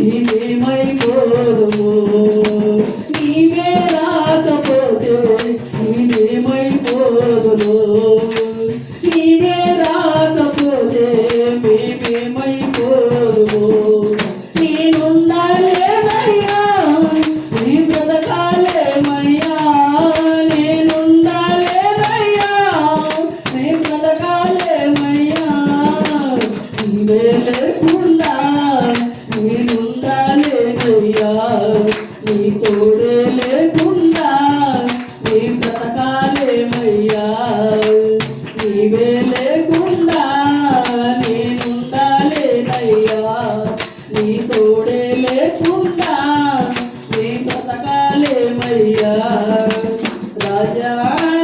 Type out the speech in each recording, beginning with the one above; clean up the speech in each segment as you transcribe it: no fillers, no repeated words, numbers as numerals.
నీవేమైపోదుము. నీవే రాకపోతే నీవేమైపోదును. నీవే రాకపోతే మేమేమైపోదుము. నేనుండాలేనయ్యా నీ బ్రతకాలేమయ్యా. నేనుండాలేనయ్యా నీ బ్రతకాలేమయ్యా. నీవే లేకుండా నేనుండాలేనయ్యా. నీ తోడే లేకుండా నీ బ్రతకాలేమయ్యా. నీవే లేకుండా నేనుండాలేనయ్యా. నీ తోడే లేకుండా నీ బ్రతకాలేమయ్యా. రాజా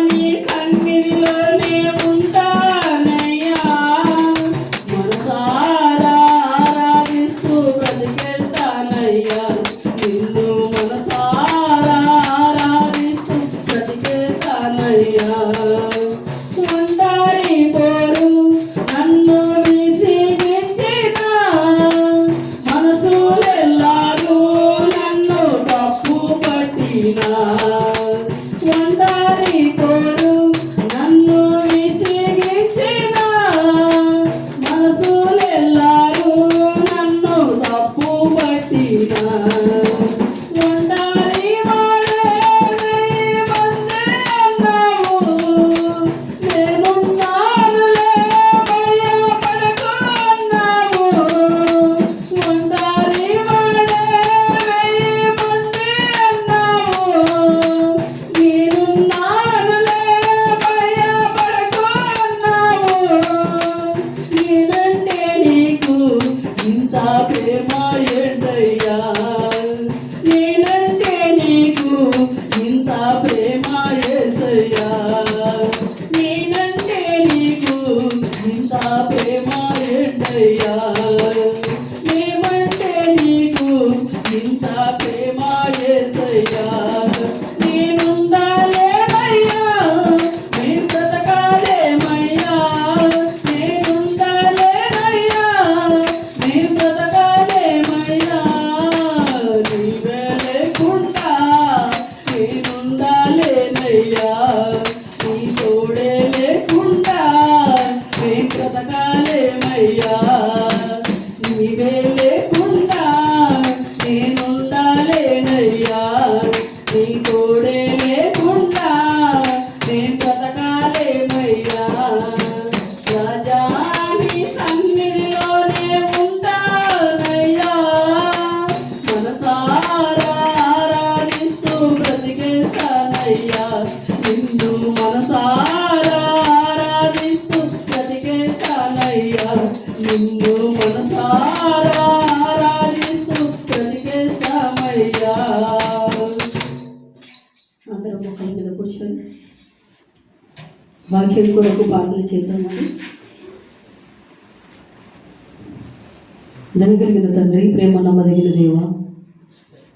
నీ కన్నిధిలోనే ఉంటానయ్యా. మనసారా ఆరాధిస్తూ బ్రతికేస్తానయ్యా. నిన్ను మనసారా ఆరాధిస్తూ బ్రతికేస్తానయ్యా. ఒంటరి పోరు నన్ను విసిగించిన మనసులెల్లారూ నన్ను తప్పు పట్టినా. ఒంటరి పోరు నన్ను విసిగించిన మనసులెల్లారూ నన్ను తప్పు పట్టినా. ఒంటరి వాడే వెయ్యి మంది అన్నావు. నేనున్నానులే భయపడకు అన్నావు. ఒంటరి వాడే వెయ్యి మంది అన్నావు. నేనున్నానులే భయపడకు అన్నావు. నేనంటే నీకు ఇంత ప్రేమ ఏంటయ్యా. నేనంటే నీకు ఇంత ప్రేమ యేసయ్యా. నేనంటే నీకు ఇంత ప్రేమ ఏంటయ్యా. మేమంటే నీకు ఇంత ప్రేమ యేసయ్యా. నేనుండాలేనయ్యా నీ బ్రతకాలేమయ్యా. నేనుండాలేనయ్యా నీ బ్రతకాలేమయ్యా. నీవే లేకుండా నేనుండాలేనయ్యా. నీ తోడే లేకుండా నీ బ్రతకాలేమయ్యా. నీవే లేకుండా నేనుండాలేనయ్యా. నీ తోడే లేకుండా నీ బ్రతకాలేమయ్యా. రాజా నీ సన్నిధిలోనే ఉంటానయ్యా. మనసారా ఆరాధిస్తూ బ్రతికేస్తానయ్యా. నిన్ను మనసారా ఆరాధిస్తూ బ్రతికేస్తానయ్యా. నిన్ను మనసారా ఆరాధిస్తూ బ్రతికేస్తామయ్యా. అందరం మొక్కల మీద కూర్చొని వాక్యం కొరకు పాటలు చేద్దామని. దయగలిగిన తండ్రి, ప్రేమ నమ్మదగిన దేవ,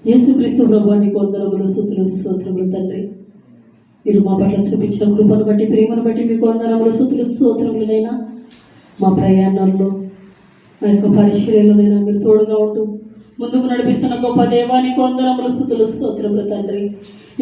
యేసుక్రీస్తు ప్రభువా నీకు వందనములు, స్తుతులు, స్తోత్రములు తండ్రి. మీరు మా పట్ల చూపించిన కృపను బట్టి, ప్రేమను బట్టి మీకు వందనములు, స్తుతులు, స్తోత్రములనైనా మా ప్రయాణాల్లో ఆ యొక్క పరిచర్యలోనైనా మీరు తోడుగా ఉంటూ ముందుకు నడిపిస్తున్న గొప్ప దేవా నీకు వందనములు, స్తుతులు, స్తోత్రములు తండ్రి.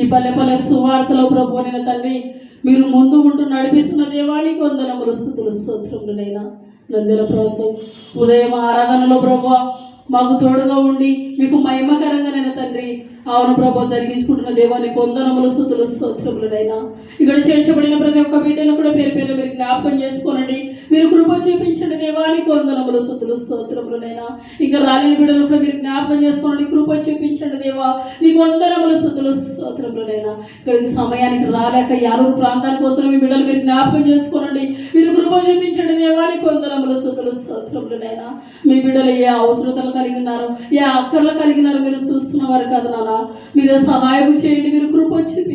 ఈ పల్లె పల్లె సువార్తలో ప్రభువైన తండ్రి మీరు ముందు ఉంటూ నడిపిస్తున్న దేవా నీకు వందనములు, స్తుతులు, స్తోత్రములనైనా. నంద్యాల ప్రాంతం ఉదయం ఆరాధనలో ప్రభువా మాకు తోడుగా ఉండి మీకు మహిమకరంగానైనా తండ్రి అవును ప్రభు జరిగించుకుంటున్న దేవానికి వందనములు, స్తుతులు, స్తోత్రములనైనా. ఇక్కడ చేర్చబడిన ప్రతి ఒక్క బిడ్డను కూడా పేరు పేరు మీరు జ్ఞాపకం చేసుకోనండి. మీరు కృప చూపించండి దేవానికి వందనములు, స్తుతులు, స్తోత్రములనైనా. ఇంకా రాలేని బిడ్డలు కూడా మీరు జ్ఞాపకం చేసుకోండి, కృప చూపించండి దేవా నీకు వందనములు, స్తుతులు, స్తోత్రములనైనా. ఇక్కడికి సమయానికి రాలేక యారూరు ప్రాంతానికి వస్తున్న మీ బిడ్డలు మీరు జ్ఞాపకం చేసుకోనండి, మీరు కృప చూపించండి దేవానికి వందనములు, స్తుతులు, స్తోత్రములనైనా. మీ బిడ్డలు ఏ అవసరతలు కలిగి ఉన్నారు, ఏ అక్కర్లు కలిగినారో మీరు చూస్తున్న వారు కదా నాన్న. మీరు సహాయం చేయండి, మీరు కృప చూపించండి.